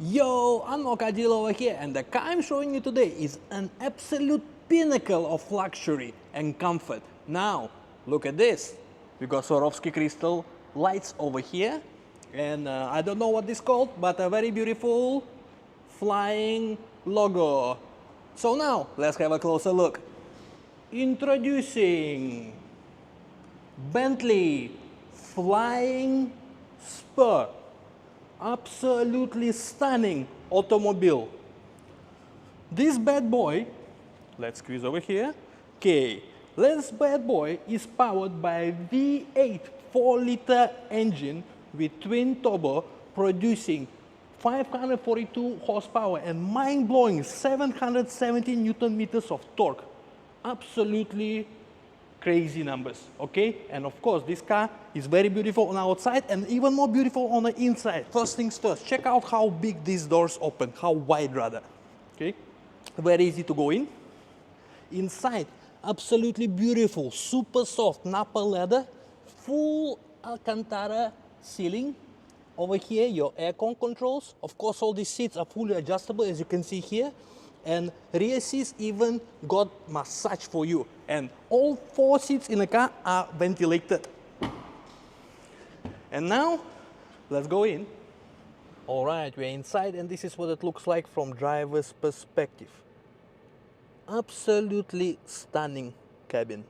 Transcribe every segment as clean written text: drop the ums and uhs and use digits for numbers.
Yo, I'm 𝐂𝐸𝐲𝐬 over here, and the car I'm showing you today is an absolute pinnacle of luxury and comfort. Now, look at this. We got Swarovski crystal lights over here, and I don't know what this called, but a very beautiful flying logo. So now, let's have a closer look. Introducing Bentley Flying Spur. Absolutely stunning automobile. This bad boy, let's squeeze over here. Okay, this bad boy is powered by a V8 4-liter engine with twin turbo, producing 542 horsepower and mind-blowing 770 Newton meters of torque. Absolutely crazy numbers, okay? And of course, this car is very beautiful on the outside and even more beautiful on the inside. First things first, check out how big these doors open, how wide rather, okay? Very easy to go in. Inside, absolutely beautiful, super soft Napa leather, full Alcantara ceiling. Over here, your aircon controls. Of course, all these seats are fully adjustable, as you can see here. And rear seats even got massage for you. And all 4 seats in the car are ventilated. And now, let's go in. All right, we're inside, and this is what it looks like from driver's perspective. Absolutely stunning cabin,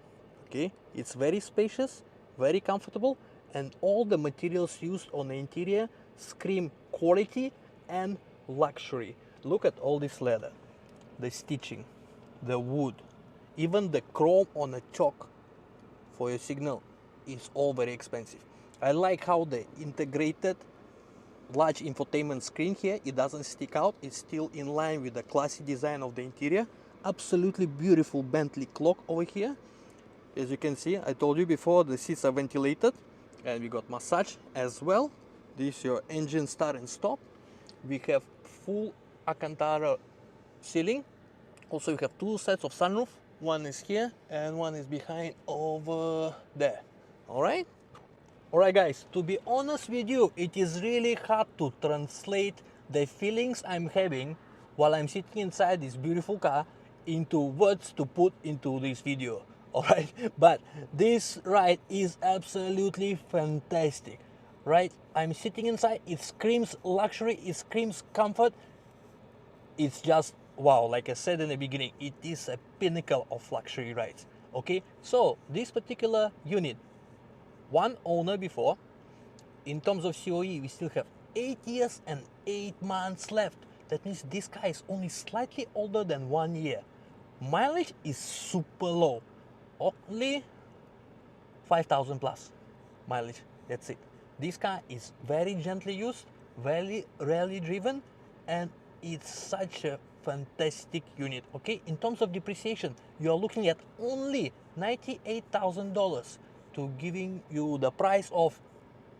okay? It's very spacious, very comfortable, and all the materials used on the interior scream quality and luxury. Look at all this leather, the stitching, the wood, even the chrome on the choke for your signal is all very expensive. I like how the integrated large infotainment screen here, it doesn't stick out, it's still in line with the classy design of the interior. Absolutely beautiful Bentley clock over here. As you can see, I told you before, the seats are ventilated and we got massage as well. This is your engine start and stop. We have full Alcantara ceiling. Also, we have 2 sets of sunroof. One is here and one is behind over there. Alright? Alright guys, to be honest with you, it is really hard to translate the feelings I'm having while I'm sitting inside this beautiful car into words to put into this video. Alright? But this ride is absolutely fantastic. Right? I'm sitting inside, it screams luxury, it screams comfort. It's just wow, like I said in the beginning, it is a pinnacle of luxury rides. Okay, so this particular unit, one owner before. In terms of COE, we still have 8 years and 8 months left. That means this car is only slightly older than 1 year. Mileage is super low, only 5,000 plus mileage. That's it. This car is very gently used, very rarely driven, and it's such a fantastic unit. Okay, in terms of depreciation, you're looking at only $98,000 to giving you the price of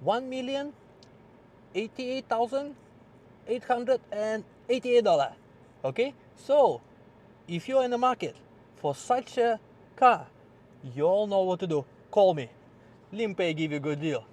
$1,088,888. Okay, so if you're in the market for such a car, you all know what to do. Call me. 𝐿𝐵 give you a good deal.